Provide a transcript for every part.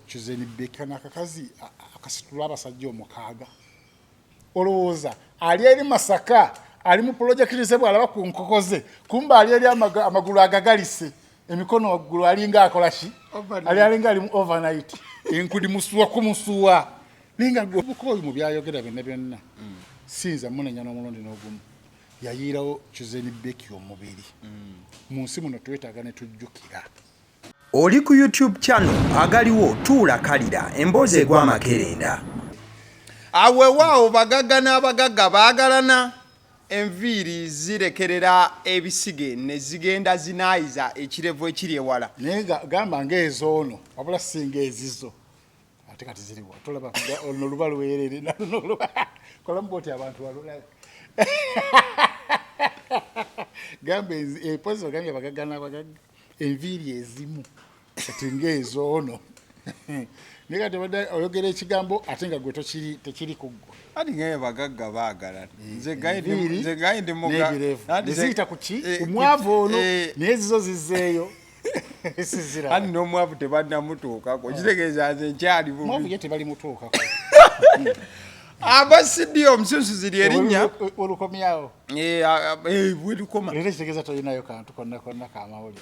Chuzeni Beki n'akakazi akasitula abasajja omukaaga. Olowooza ali eri Masaka ali mu project ze bwalaba ku nkokoze kumba ali eri amagulu agagalise emikono waggulu alinga akola ki alinga ali mu overnight enkudi musuwa ku musuwa ninga gobukoyi mu byayogera byonna sinza munenya n'omulundi n'ogumu yayiirawo Chuzeni Beki omubiri mu nsi muno twetaaga ne tujjukira. Oli ku YouTube channel agaliwo tuula kalira emboozi egwa makerenda. Awe wao bagagga n'abagagga baagalana enviiri zirekerera ebisige ne zigenda zinaayiza ekirevu ekiri ewala. Naye gamba ng'ezoono wabula singa ezizo ate kati ziriwa tolaba ono luba luweerere kola mboti abantu walula gamba epozo gambye abagagga n'abagagga enviiri ezimu kati ng'ezoono naye kati oyogera ekigambo ate nga gwe tekiri ku ggwe. Ati ngaye bagagga baagalana nze gayindi neziyita ku ki omwavu ono naye zizo zizzeeyo sizira ati n'omwavu tebannamutuukako kitegeeza nze nkyali bubi omwavu ye tebali mutuukako abasiddi omususu ziri erinnya olukomyawo bwerukoma era kitegeeza tolinayo kantu konna kamawulire.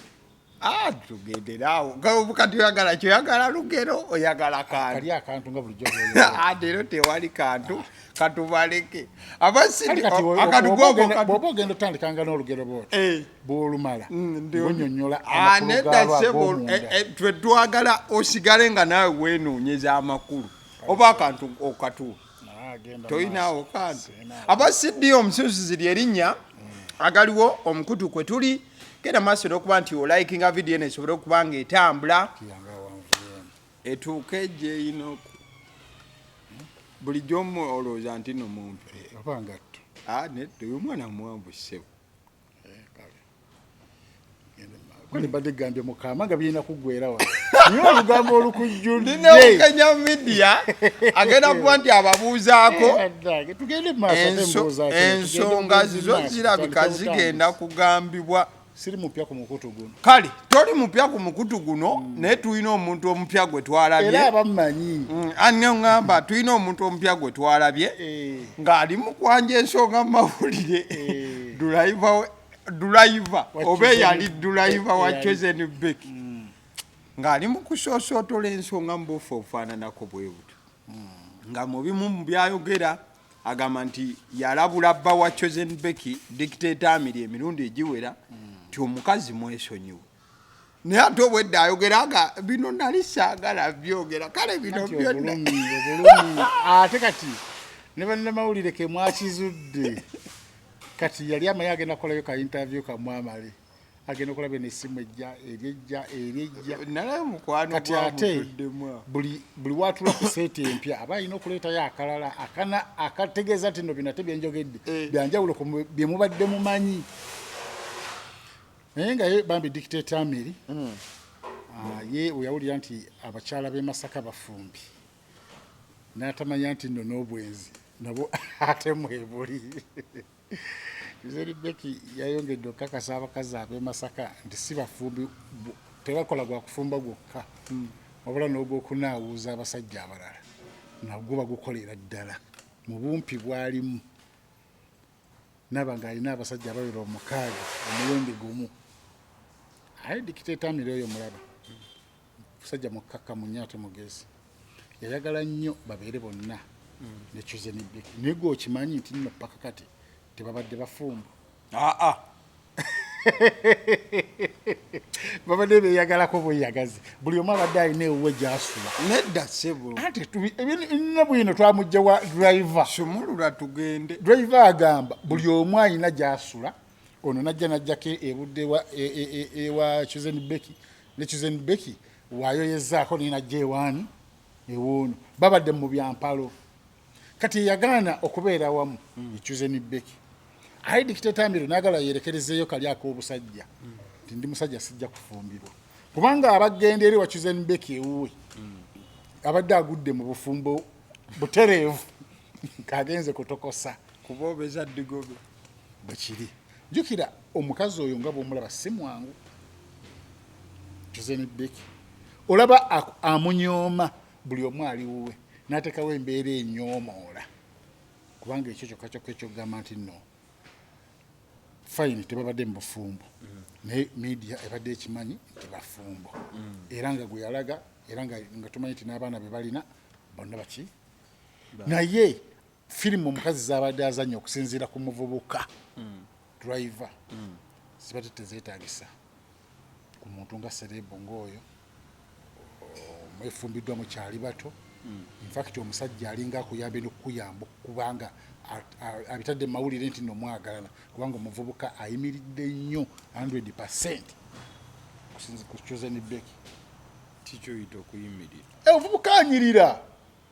Tugenderaawo kati oyagala kyoyagala lugero oyagala kantu akantu nga bulijjo ate ero tewali kantu katubaleke abasiddi bw'oba ogenda otandikanga n'olugero bwoti bw'olumala bunyonnyola amakulu twe twagala osigale nga naawe weenoonyeza amakulu oba akantu okatuula tolinaawo kantu. abasiddi omususu ziri erinnya agaliwo omukutu kwe tuli kera maaso n'okuba nti olikinga video nesobole okuba nga etambula etuuka ejje inoku bulijjo olowooza nti no mumpi nedda oyo omwana muwanvu ssebo mbadde gambye mukama nga birina kuggwera wa niyo olugambo olukujjudde ndinawukanya media agenda kuba nti ababuuzaako ensonga zizo zirabika zigenda kugambibwa. Siri mupya ku mukutu guno. Kale toli mupya ku mukutu guno naye tulina omuntu omupya gwe twalabye era abamanyi ngamba tulina omuntu omupya gwe twalabye ng'ali mu kwanja ensonga mu mawulire dulayiva oba yali dulayiva wa Chuzeni Beki ng'ali mu kusoosootola ensonga mu bufu obufaananako bwe buto nga mu bimu mu byayogera agamba nti yalabula bba wa Chuzeni Beki Dictator Amiri emirundi egiwera omukazi mwesonyiwe naye ate obwedda ayogera nga bino nali saagala byogera kale bino byonna ate kati ne bannamawulire ke mwakizudde kati yali amaye agenda kukolayo ka interview kamwamale agenda okulaba n'essimu erejja nalayo mukwano kati ate buli watula ku seeti empya aba alina okuleetayo akalala akategeeza nti no bino ate byenjogedde byanjawulo bye mubadde mumanyi. Naye nga bambi Dictator Amiri ye oyawulira nti abakyala b'e Masaka bafumbi n'atamanya nti nno n'obwenzi nabo ate mwebuli. Chuzeni Beki yayongedde okukakasa abakazi ab'e Masaka nti si bafumbi tebakola gwa kufumba gwokka wabula n'ogwokunaawuuza abasajja abalala nagwo bagukolera ddala mu bumpi bwalimu naba ng'alina abasajja abawera 6 omulundi gumu. Aye Dictator Amiri oyo mulaba musajja mukkakka munyaate mugezi yayagala nnyo babeere bonna ne Chuzeni Beki naye gwe okimanyi nti nno paka kati tebabadde bafumbo babadde beeyagalako bweyagazi buli omu abadde alina ewuwe gy'asula nedda ssebo ate ebinna bwino twamugja wa driver sumulula tugende driver agamba buli omu alina gy'asula ono najjako ebudde ewa Chuzeni Beki ne Chuzeni Beki waayoyezzaako ninajja ewaani ewoono babadde mu byampalo kati yagaana okubeera wamu Chuzeni Beki. Aye Dictator Amiri n'agala yerekerezeeyo kali ak'obusajja nti ndi musajja sijja kufumbirwa kubanga abagenda eri wa Chuzeni Beki ewuwe abadde agudde mu bufumbo butereevu kagenze kutokosa kuboobeza ddigobe bwe kiri. Jjukira omukazi oyo nga bw'omulaba si mwangu Chuzeni Beki olaba amunyooma buli omu ali wuwe n'ateekawo embeera enyoomoola kubanga ekyo kyokka kyokka ekyokugamba nti nno fayini tebabadde mu bufumbo naye media ebadde ekimanyi nti bafumbo era nga gwe yalaga era nga tumanyi nti n'abaana be balina bonna baki naye firimu omukazi zabadde azannya okusinziira ku muvubuka driver zibadde tezeetaagisa ku muntu nga serebu ng'oyo mwefumbiddwa mu kyali bato infact omusajja alinga akuyambe n'okukuyamba kubanga abitadde mu mawulire nti nomwagalana kubanga omuvubuka ayimiridde nnyo 100% kukyuze ne beki tikyoyita okuyimirira omuvubuka anyirira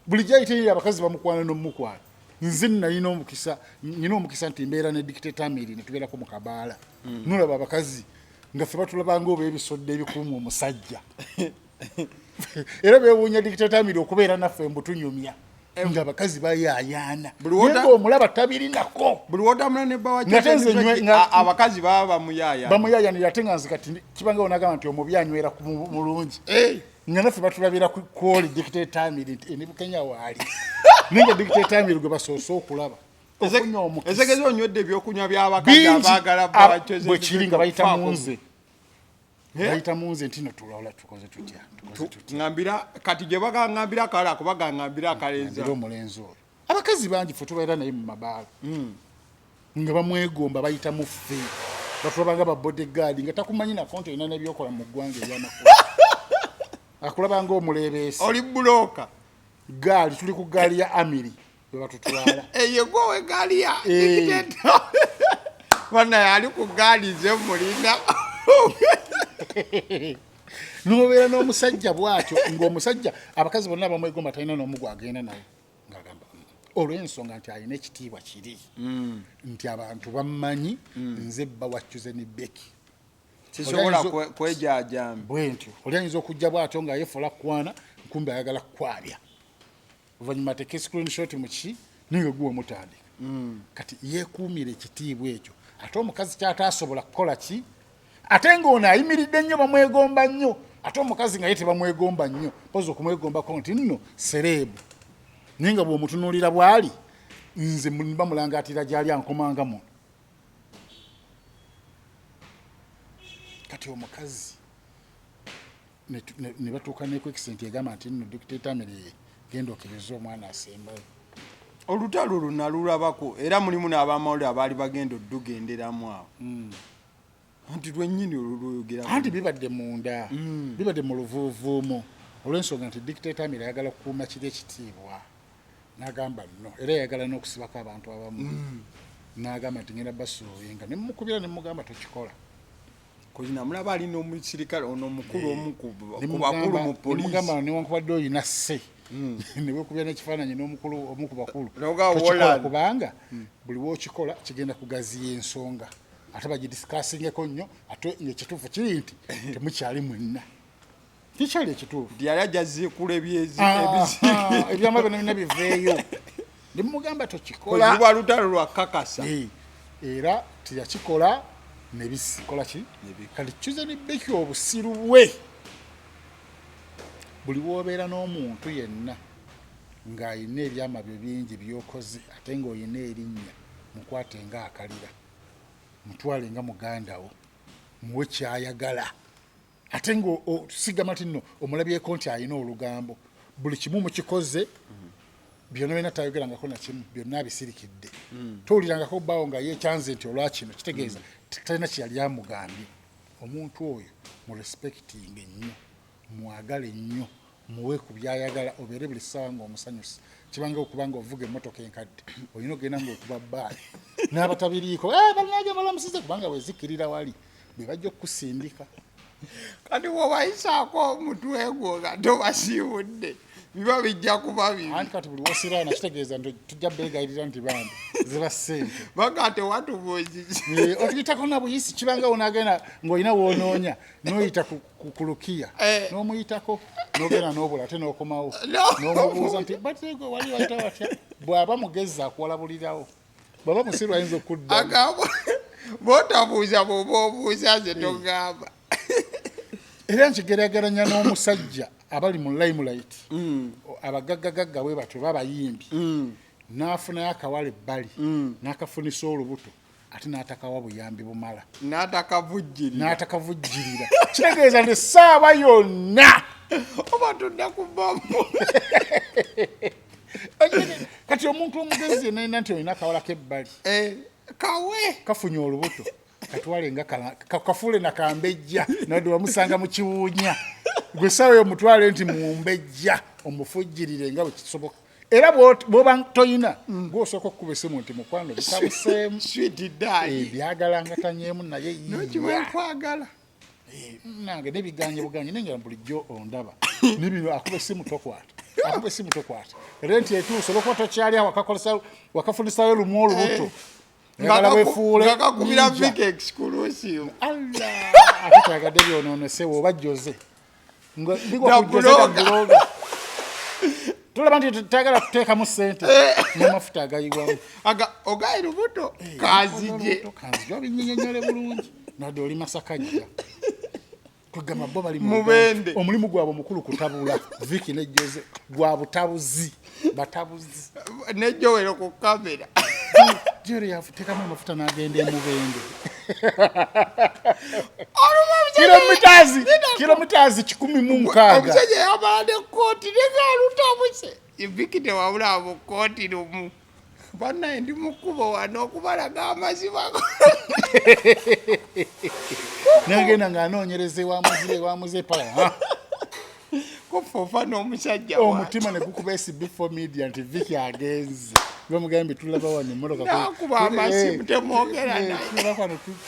bulijjo ayitayirira abakazi bamukwana n'omukwana nze nalina omukisa nti mbeera ne dictator Amiri ne tubeerako mu kabaala nolaba abakazi nga ffe batulabanga oba ebisodde ebikuuma omusajja era beewuunya dictator Amiri okubeera naffe mbutunyumya nga abakazi bayaayaana naye omulaba tabirinako buli wotamula ne abakazi baba bamuyaayaanira ate nga nze kati kibanga onagamba nti omubi anywera mulungi nga naffe batulabira kwoli dictator Amiri nti ne Bukenya waali naye nga dictator Amiri gwe basoose okulaba ezegezi onywedde ebyokunywa by'abakazi abaagala bwe kiri nga bayita munze bayita munze nti no tulawula tukoze tutya ngambira kati gye bagangambira kala kuba gangambira akalenzi omulenzi oyo abakazi bangi ffe tubeera naye mu mabaala nga bamwegomba bayita mu ffe batulabanga ba bodyguard nga takumanyi nakonti olina n'ebyokola mu ggwanga ebyamakulu akulabanga omuleebeesi oli buloka gaali tuli ku gaali ya Amiri bwe batutwala yegowe gaali ya bana yali ku gaali ze mulina nobeera n'omusajja bwatyo ng'omusajja abakazi bonna bamwegomba talina n'omugu agenda naye ng'agamba olw'ensonga nti alina ekitiibwa kiri nti abantu bammanyi nze bba wakyuze ne beki kisobola kwejajambi bwe ntyo oli ayinza okujja bwatyo nga yeefola kwana nkumbi ayagala kukwabya oluvannyuma ateeka screenshot mu ki naye guwe mutandika kati yeekuumira ekitiibwa ekyo ate omukazi kyataasobola kukola ki ate ng'ono ayimiridde nnyo bamwegomba nnyo ate omukazi nga ye tebamwegomba nnyo poza okumwegombako nti nno sereebu naye nga bw'omutunuulira bw'ali nze bamulangaatira gy'ali ankomanga muno kati omukazi ne batuuka nekwekisa nti egamba nti nno dictator Amiri genda okebeza omwana asembayo olutalo lunalulabako era mulimu n'abamawulire abaali bagenda oddugenderamu awo anti lwennyini oluluyogera anti bibadde munda bibadde mu luvuuvuumu olw'ensonga nti dictator Amiri ayagala kukuuma kiri ekitiibwa n'agamba nno era yayagala n'okusibako abantu abamu n'agamba nti ngenda basuuyenga ne mumukubira ne mugamba tokikola kulina mulaba alina omusirikale ono omukulu omu ku bakulu mu poliisi nemugamba newankubadde oyina sse ne wekubira n'ekifaananyi n'omukulu omu ku bakulu kubanga buli wokikola kigenda kugaziya ensonga ate bagidiscussingeko nnyo ate ng'ekituufu kiri nti temukyali mwenna kikyali ekituufu yali ajaziikula ebyama byonna bina biveeyo ne mugamba tokikola kuziba lutalo lwakakasa era teyakikola nebisikola ki kati kyuze ne beki obusiru bwe buli wobeera n'omuntu yenna ng'ayina ebyama byo bingi byokoze ate ng'olina erinnya mukwate nga akalira mutwale nga muganda wo muwe kyayagala ate ng'osigama ti nno omulabyeko nti alina olugambo buli kimu mukikoze byonna byonna tayogerangako na kimu byonna abisirikidde towulirangako bbaawo nga yekyanze nti olwakino kitegeeza talina kyeyali amugambye omuntu oyo mu respecting ennyo mwagale nnyo muwe ku byayagala obeere buli ssaawa ng'omusanyusa kibanga okubanga ovuga emmotoka enkadde olina ogenda ng'okuba bbaali n'abatabiriiko balinaje balamusize kubanga wezikirira wali be bajja okukusindika kati wobayisaako omutwe gwo nga tobasiibudde biba bijja kuba bibi anti kati buli wosiraana kitegeeza nti tujja beegayirira nti bambi ziba ssente baga tewatubuuzizi otuyitako na buyisi kibanga onagenda ng'olina woonoonya n'oyita ku lukiya n'omuyitako n'ogenda n'obula ate n'okomawo n'omubuuza nti batego wali wayita watya bw'aba mugezi akuwalabulirawo bw'aba musiru ayinza okudda bw'otabuuza bw'oba obuuza ze togamba era nkigeraageranya n'omusajja abali mu limelight abagaggagagga bwe batyo babayimbi n'afunayo akawala ebbali n'akafunisa olubuto ate n'atakawa buyambi bumala n'atakavujjirira kitegeeza nti essaawa yonna oba tudda ku bambo kati omuntu omugezi yenayina nti olina akawala k'ebbali kawe kafunye olubuto katwale nga kafuule nakambejja nadde wamusanga mu kiwuunya gwe essaawa omutwale nti mumbejja omufujjirire nga bwe kisoboka era bw'oba toyina gw'osooka okkuba essimu nti mukwano bitabuseemu byagalangatanyeemu naye nokiwenkwagala nange nebiganye buganye nenga bulijjo ondaba nibino akuba essimu tokwata era nti etuusa olwokuba tokyali wakafulisayo lumu olubuto ngakakubira Vic exclusive ate kyagadde byonoonesewo oba jjoze bigwakujoze tulaba nti tutagala kuteekamu ssente n'amafuta agayigwamu ogayi lubuto kanzije obinyenyonyole bulungi nadde oli masakajja kwegamba bo bali mubende omulimu gwabwe mukulu kutabula Vic ne Jose gwa batabuzi nejowero ku kamera jere yafuteekamu amafuta n'agenda emubende kilomitazi 16 omusajja yamala ne kooti negaalutamuse Vic tewabula mu kooti lumu bannaye ndi mukubo wano okubalaga amazima nagenda ng'anoonyereza ewamuze pala kufuufa n'omusajja omutima ne gukuba SB4 media nti Vic agenze bamugambye tulaba wano emmotoka nakuba amasimu temwogera naye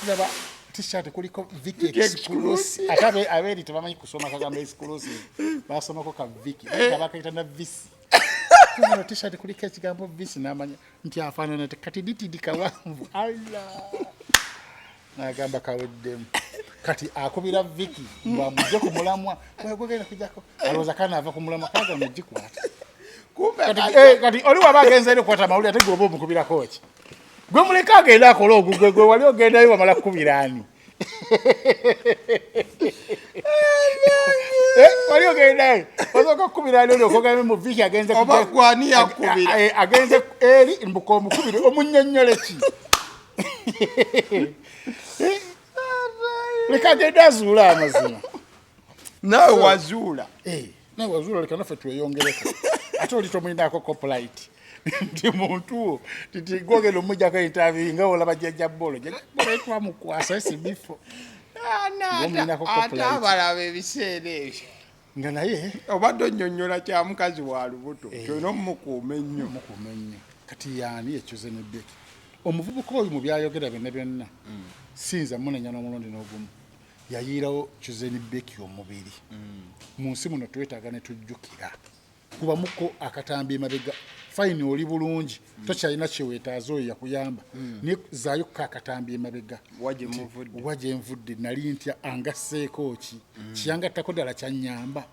tulaba t-shirt kuliko Vic exclusive ate abeeri tebamanyi kusoma kagamba exclusive basomako ka Vic abakaita na visi kuno t-shirt kuliko ekigambo visi n'amanya nti afaanana kati ditidi kawanvu n'agamba kaweddemu kati akubira Vic bwamujje ku mulamwa gwegenda kujjako alowooza kanaava ku mulamwa kaga mugikwata kati oli waba agenza eri okukwata amawulire ate gweoba omukubirako ki gwe muleka agenda akola ogugwe gwe wali ogendayo wamala kukubira ani wali ogendayo osooka okukubira ani oli okogame mu Vic agenze agenze eri mbuka omukubire omunnyonnyole ki leka agenda azuula amazima nawe wazuula leka naffe tweyongereko ate oli tomulinaako copyright nti muntu titi gwogenda omujjako interview nga olaba jjajja bbolo twamukwasa esibifo ate abalaba ebiseera ebyo nga naye obadde onnyonnyola kya mukazi wa lubuto kyona omukuuma ennyo kati yaani ekyuze ne Vic omuvubuka oyo mu byayogera byonna byonna sinza munenya n'omulundi n'ogumu yayiirawo Kyuzeni Vic omubiri mu nsi muno twetaaga ne tujjukira kubamuko akatambi emabega fine oli bulungi tokyalina kyeweetaaza oyo yakuyamba nezaayo akatambi emabega waje nvudde nali ntya angasseeko ki kiyangattako ddala kyannyamba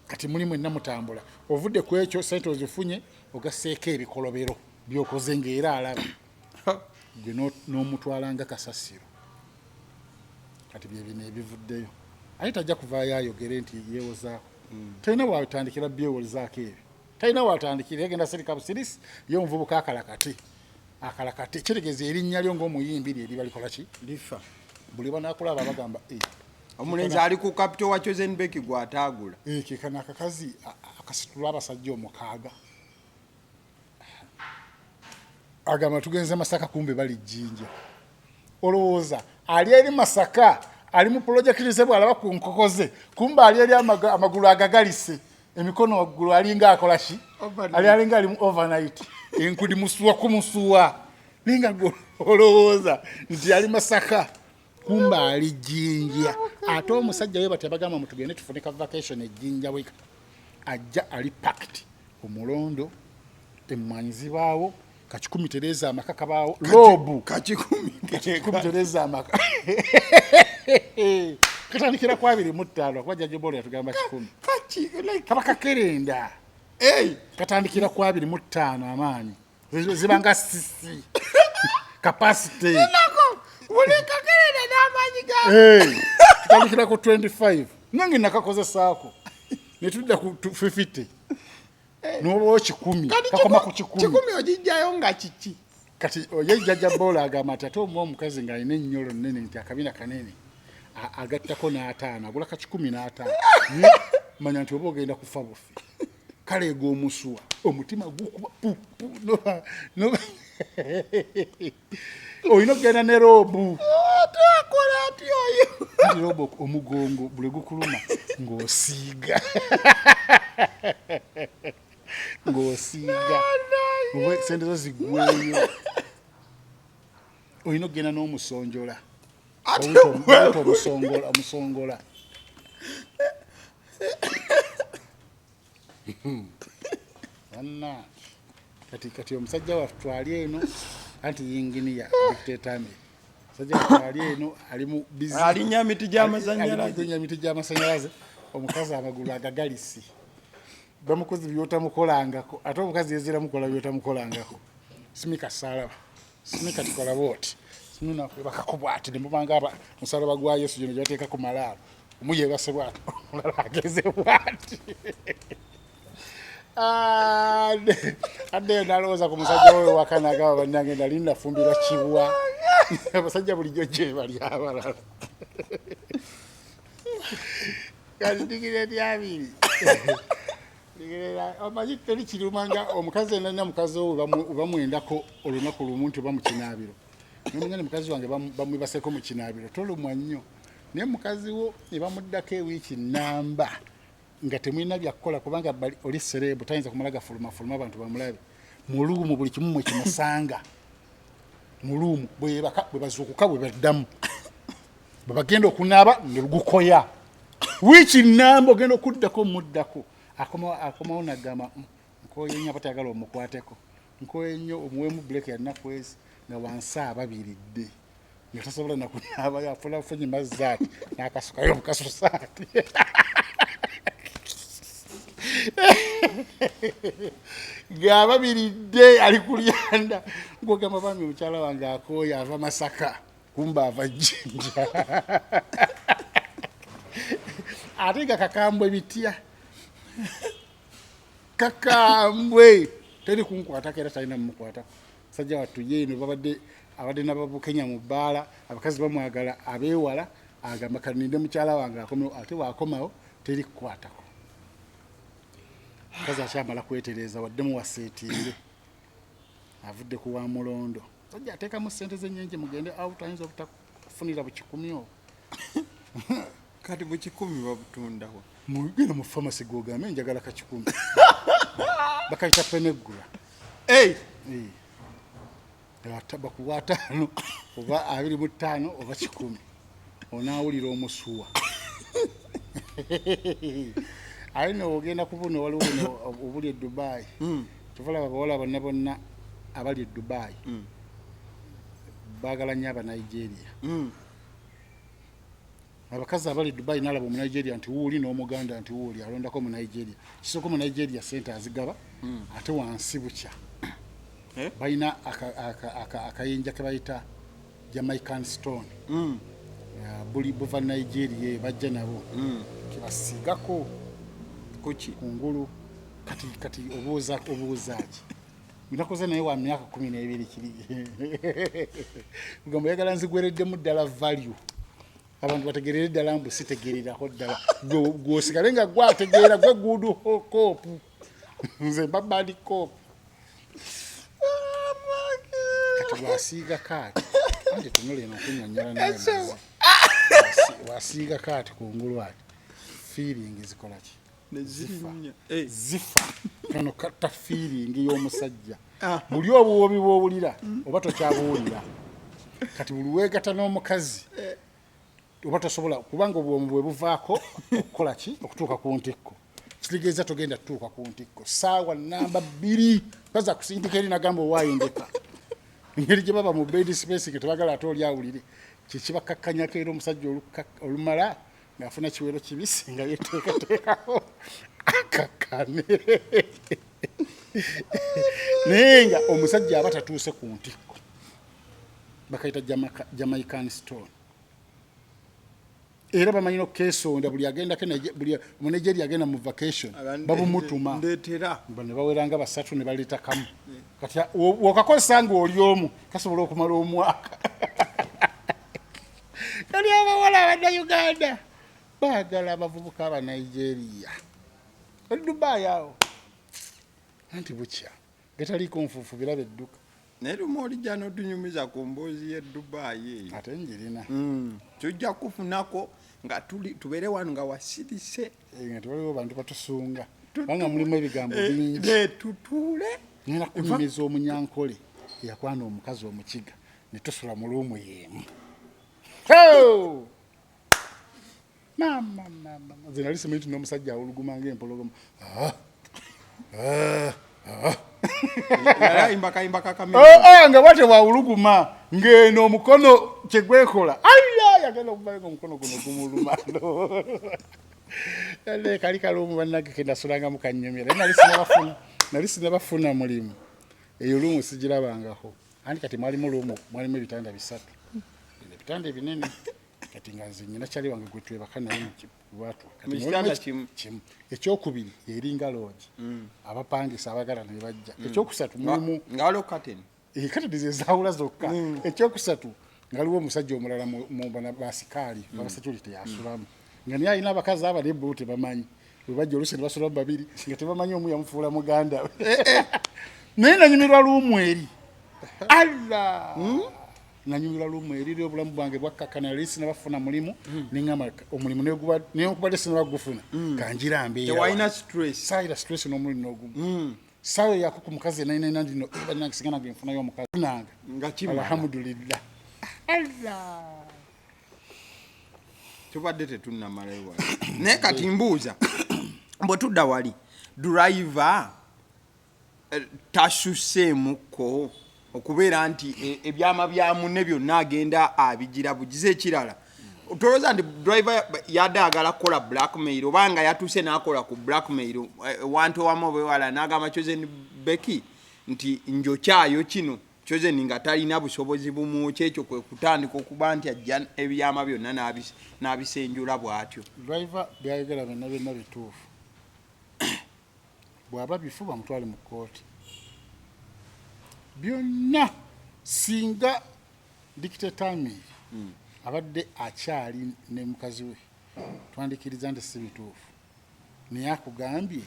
kati muli mwenna mutambula ovudde ku ekyo sente ozifunye ogasseeko ebikolobero byokoze ng'era alaba gwe n'omutwalanga kasasiro kati byebino ebivuddeyo aye tajja kuvaayo ayogere nti yeewozaako talina watandikira byewolezaako ebyo talina watandikira yagenda serika busirisi ye omuvubuka akalakate kitegeeza erinnya lyo ng'omuyimbi lyeri balikola ki lifa buli banaakulaba bagamba omulenzi ali ku kapito wa Chosen Vic gw'ataagula kekana akakazi akasitula abasajja omukaaga agamba tugenze Masaka kumbe bali Jjinja olowooza ali eri Masaka ali mu projekiti ze bw'alaba ku nkokoze kumbe ali eri amagulu agagalise emikono waggulu alinga akola ki alinga ali mu overnight enkudi musuwa kumusuwa ninga olowooza nti ali Masaka kumbe ali Jjinja ate omusajja we bati abagamba mutugende tufunika vacation e Jjinja weka ajja ali packed omulondo emmwanyizi baawo kachikumi tereza amakaka baawo lobu kachikumi tereza amaka katandikira kwa 2 kwa jajjo bolo yatugamba 10 kabaka kerenda katandikira kwa 2 amaanyi zibanga sisi capacity nako uli kakerenda n'amaanyi ga katandikira ku 25 nange nakakoze saako netudda ku 50 n'olwo 10 kakoma ku 10 ogijjayo nga kiki kati oye jjajja Boola agamba ati ate omukazi ng'alina ennyolo nnene nti akabina kanene agattako n'ataano agula ka 15 manya nti oba ogenda kufa bufi kaleega omusuwa omutima gukuba pupu olina okugenda ne roobu twakola ati oyo ati roobu omugongo bule gukuluma ng'osiiga oba sente zo ziggweyo olina okugenda n'omusonjola omusongola anna kati omusajja waffe twali eno anti yinginiya dictator omusajja waffe twali eno ali mu bizi alinya miti gy'amasannyalaze omukazi amagulu agagalisi bamukozi byotamukolangako ate omukazi yezira mukola byotamukolangako simika salaba simika tukola booti simina bakakubwa ati nemubanga aba musalaba gwa Yesu gino gyateeka ku malaalo omuyebase bwati omulala ageze bwati adde nalowooza ku musajja we wakana agaba bannange nali nafumbirwa kibwa abasajja bulijjo gye bali abalala kati digireti abiri omanyi teri kirumanga omukazi enanya mukazi owo bamwendako olunaku lumu nti oba mu kinaabiro nomanya ne mukazi wange bamwebaseko mu kinaabiro tolumwa nnyo naye mukazi wo ne bamuddako ewiiki namba nga temulina byakukola kubanga oli serebu tayinza kumala gafuluma abantu bamulabe muluumu buli kimu mwe kimusanga muluumu bwe bazuukuka bwe baddamu bwe bagenda okunaaba ne lugukoya wiiki namba ogenda okuddako muddako akomawo nagamba nkoye nnyo abatayagala omukwateko nkoye nnyo omuweemu buleki yanaku ezi nga wansi ababiridde nga tasobola nakunaaba yafulafunye mazzaati n'akasukayo obukasusaati ng'ababiridde ali ku lyanda ng'ogamba bambi omukyala wange akooye ava Masaka kumba ava Jjinja ate nga kakambwe bitya kakambwe teri kunkwatako era talina mumukwatako sajja wattu yeeno abadde nababukenya mu bbaala abakazi bamwagala abeewala agamba kaninde mukyala wange akomewo ate waakomawo teri kukwatako kazi akyamala kwetereeza waddemu waseetinge avudde ku wa mulondo sajja ateekamu ssente z'ennyingi mugende out ayinza obutakufunira bukikumi obwo kati bukikumi babutundawo mugenda mu famasi gogambe njagala ka 10 bakayita peneggula bakuwa 5 oba 25 oba 10 onaawulira omusuwa aye noogenda ku buno waliwo buno obuli e Dubai tufulaba bawala bonna abali e Dubai baagala nnyo Abanigeria abakazi abali Dubai nalaba mu Nigeria nti wuuli n'omuganda nti wuuli alondako mu Nigeria kisoko mu Nigeria sente azigaba ate wansi bukya balina akayinja ke bayita Jamaican stone buli buva Nigeria bajja nabo kibasiigako kuki kungulu kati obuuzaaki nakoze naye wa myaka 12 kiri ugamba yagala nzigwereddemu ddala value abantu bategerere ddala mbu sitegererako ddala gwosigale nga gwategeera gwe gudu koopu nze babadi koopu kati bwasiiga kaati andi tunule eno okunyonyola naye wasiiga kaati kungulu ati feeling zikola ki zifa kano kata feeling y'omusajja buli obuwobi bw'owulira oba tokyabuwulira kati buli weegata n'omukazi oba tosobola kubanga obwomu bwe buvaako okukola ki okutuuka ku ntikko kitegeeza togenda tutuuka ku ntikko saawa namba 2 baza kusindika eri nagamba owayindeka engeri gye baba mu bed space ke tebagala ate oli awulire kyekibakakkanyako era omusajja olumala ng'afuna kiwero kibisi nga yeteekateekako akakkane naye nga omusajja aba tatuuse ku ntikko bakayita Jamaican stone era bamanyi n'okesonda buli agendako buli Nigeria agenda mu vacation babumutuma ndetera ne baweranga basatu ne baleeta kamu kati okakozesa ng'oli omu kasobola okumala omwaka kali abawala abannayuganda baagala abavubuka aba Nigeria oli Dubai awo anti bukya getaliiko nfuufu biraba edduka naye lumu olijja n'otunyumiza ku mboozi y'e Dubai ate njirina tujja kufunako nga tubeere wano nga wasirise nga tewaliwo bantu batusunga banga mulimu ebigambo bingi tutuule nina kunyumiza omunyankole eyakwana omukazi omukiga ne tusula mu luumu y'emu mama zinali simanyi n'omusajja awuluguma ng'empologoma nga bwate wawuluguma ng'eno omukono kyegwekola yagenda okuvayo ng'omukono guno gumuluma kali kaluumu bannage kendasulanga mukanyumira nali sinabafuna mulimu eyo luumu sigirabangako anti kati mwalimu ebitanda 3 ebitanda ebinene kati nga nze nyina kyali wange gwe twebaka naye lwatu kimu ekyokubiri eringa loogi abapangisa abagala ne bajja ekyokusatu mulimu ngalo kateni kateni zezawula zokka ekyokusatu ngaliwo omusajja omulala mu bana basikaali babasecurity yasulamu nga naye alina abakazi aba nebbo tebamanyi webajja oluusi ne basula babiri nga tebamanyi omu yamufuula muganda we naye nanyumirwa luumu eri alla nanyumirwa luumu eri obulamu bwange bwakkakana lisi nabafuna mulimu neŋŋamba omulimu nenkubadde sinabagufuna kanjira mbeera saayira stress n'omulimu n'ogumu saayo yako ku mukazi enainaina ndino banange sigana ge nfunayo omukazi nanga alhamdulillah alla tubadde tetunnamalayo naye kati mbuuza bwe tudda wali driver tasuseemuko okubeera nti ebyama bya munne byonna agenda abigira bugize ekirala tolowooza nti driver yadde agala kukola blackmail obanga yatuuse n'akola ku blackmail wantu owamu obewala n'agamba Chosen Becky nti njokyayo kino Chosen nga talina busobozi bumuwokya ekyo kwe kutandika okuba nti ajja ebyama byonna n'abisenjula bw'atyo driver byayogera byonna bituufu bw'aba bifu bamutwale mu kkooti byonna singa dictatormi abadde akyali ne mukazi we twandikiriza nti si bituufu naye akugambye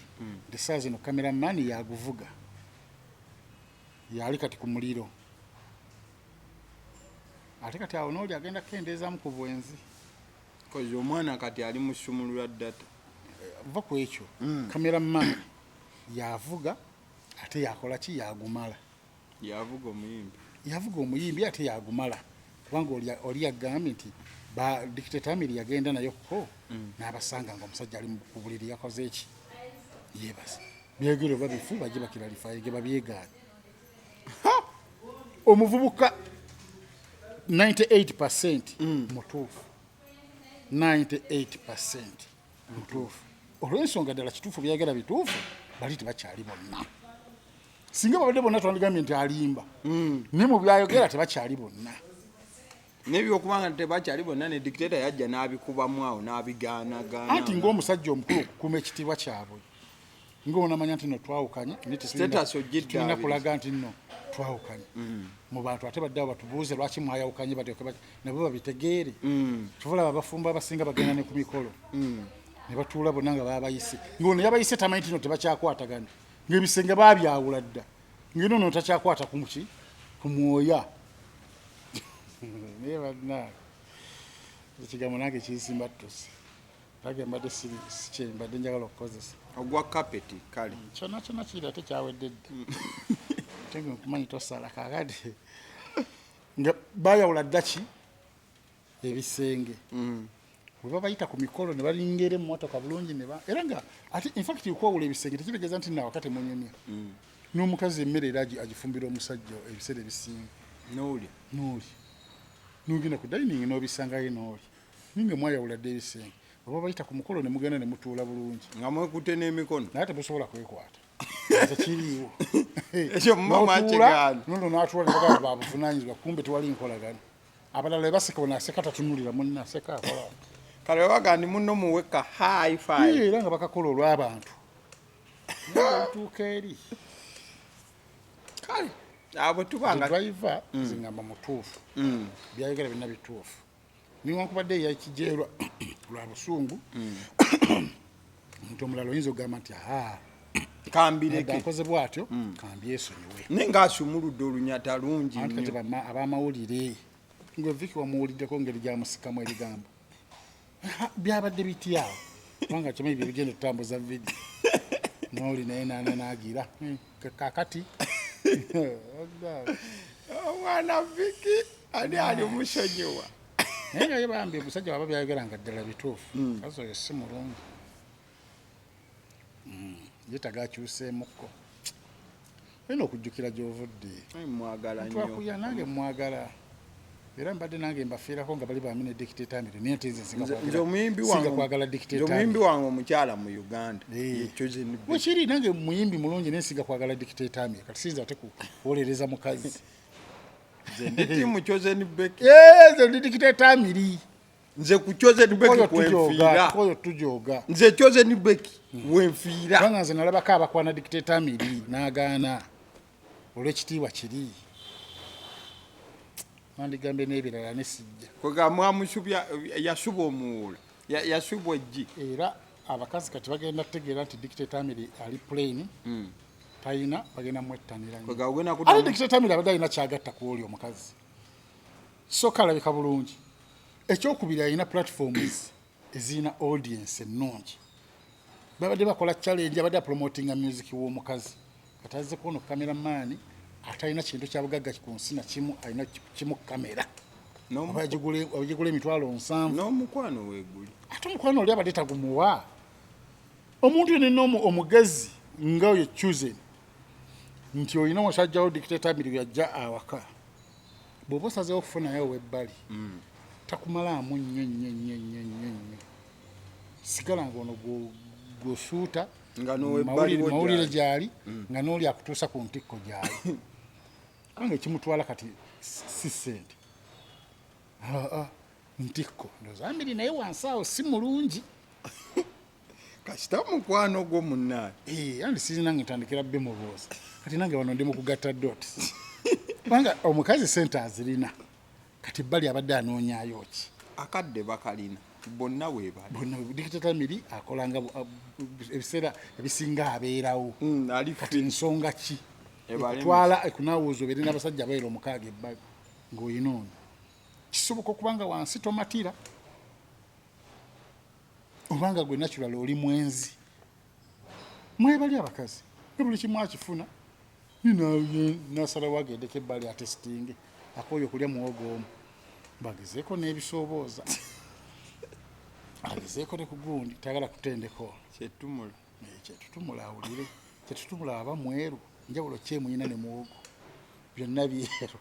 nti saa zino kameramani yaguvuga yali kati ku muliro ate kati awo n'oli agenda kukendeezaamu ku bwenzi kozi omwana kati ali mu ssumulu lwa ddata va ku ekyo kameramani yavuga ate yakola ki yagumala yavuga omuyimbi ate yagumala kubanga oli yagambye nti dictatormi yagenda nayo ko n'abasanga nga omusajja ali ku buliri yakoze eki yeebase byegere oba bifu bajje bakiralifayege babyegaanye omuvubuka 98% mutuufu 98% mutuufu olw'ensonga ddala kituufu byayagala bituufu bali tebakyali bonna singa babadde bonna twandikambye nti alimba ne mu byayogera tebakyali bonna nebyokubanga tebakyali bonna ne dictator yajja n'abikubamu awo n'abigaanagaana anti ng'omusajja omukulu okukuuma ekitiibwa kyabwe ng'onamanya nti no twawukanye tulina kulaga nti nno twawukanye mu bantu ate badde awo batubuuze lwaki mwayawukanye nabo babitegeere tubulaba abafumba abasinga bagenda ne ku mikolo ne batuula bonna nga babayise ng'ono yabayise tamanyi nti no tebakyakwatagana ng'ebisenge baabyawula dda ng'eno no takyakwata ku mwoya naye bannange ekigambo nange kinsimba ttusi age mbadde sikyembadde njagala okukozesa ogwa kapeti kale kyonna kiri ate kyawedde dda ate nga nkumanyi tosala kakade nga bayawula ddaki ebisenge bwe babayita ku mikolo ne balingera emmotoka bulungi era nga ate infact okwawula ebisenge tekitegeeza nti naawaka temunyumya n'omukazi emmere era agifumbira omusajja ebiseera ebisinga n'oli n'ogenda ku dining n'obisangayo n'oli ninga mwayawula dde ebisenge oba bayita ku mukolo ne mugenda ne mutuula bulungi nga mwekutte n'emikono naye temusobola kwekwata tekiriiwo ekyo mumamwakyegana nono n'atuula ne bagamba babuvunanyizibwa kumbe tewali nkolagana abalala baseka onaseka tatunulira munne aseka akola kale bagandi muno muweka high five era nga bakakola olw'abantu tuuka eri kale abo tubanga driver zingamba mutuufu byayogera byonna bituufu niwankubadde yakijeerwa lwa busungu omuntu omulala oyinza okugamba nti kambireke akoze bw'atyo kambyesonyiwe nenga asumuludde olunyata lungi anti kati ab'amawulire ng'eviki wamuwuliddeko ngeri gyamusikamu ebigambo byabadde bitya kubanga kimanyi bye bigenda okutambuza vidiyo n'oli naye nanaagira kakati omwana viki ani ali musonyiwa naye nga yebambye omusajja waba byayogeranga ddala bituufu kazi oyo si mulungi yetaga akyuseemukko olina okujjukira gy'ovudde mwagala twakuya nange mwagala era mbadde nange mbafiirako nga bali bamine dikitetamire naye nti nze omuyimbi wange omukyala mu uganda wekiri nange muyimbi mulungi naye singa kwagala dikitetamire kati sinza ate kuwolereza mukazi ndi mukyozeni beki nze ndi dikitetamiri nze ku kyozeni beki kwenfiira koyo tujoga nze kyozeni beki wenfiira kubanga nze nalabako abakwana dikitetamiri n'agaana olw'ekitiibwa kiri nandigambe n'ebirala nesijja kwega mwamusubya yasuba omuwula yasuba ejji era abakazi kati bagenda kutegeera nti dikitetamiri ali plain tayina bagenda mwettanira ate dikitetamiri abadde alina kyagatta ku oli omukazi so kalabika bulungi ekyokubiri alina platforms ezirina audience ennungi babadde bakola challenge abadde apromotinga music w'omukazi kati azze kuona kameramaani atalina kintu kyabugagga ku nsi nakimu alina kimu kamera abagigula emitwalo 7 n'omukwano weeguli ate omukwano oli abadde tagumuwa omuntu yenna omugezi nga oyo chosen nti olina omusajja wo dikitetamiri yajja awaka bw'oba osazeewo okufunayo webbali takumalaamu nnyo sigala ngaono gwosuuta mawulire gyali nga n'oli akutuusa ku ntikko gyali kubanga ekimutwala kati si ssente ntikko ndozambiri naye wansi awo si mulungi kasita mukwano gwo munnaye andi sirina nge ntandikira bbe muboozi kati nange wano ndi mu kugatta doti kubanga omukazi sente azirina kati bali abadde anoonyaayo ki akadde bakalina bonna weebali dikitetamiri akolanga ebiseera ebisinga abeerawo kati nsonga ki ekutwala ekunaawuuza obeere n'abasajja abaera 6 ebbali ng'olina ono kisoboka okubanga wansi tomatira obanga gwe natural oli mwenzi mwebali abakazi ne buli kimu akifuna nasalawo agendeko ebbali atesitinge akooye okulya muwogo omu bagezeeko n'ebisoobooza agezeeko ne ku gundi tayagala kutendeko kyetutumula awulire kyetutumula aba mweru njawulo kyemuyina ne muwogo byonna byeru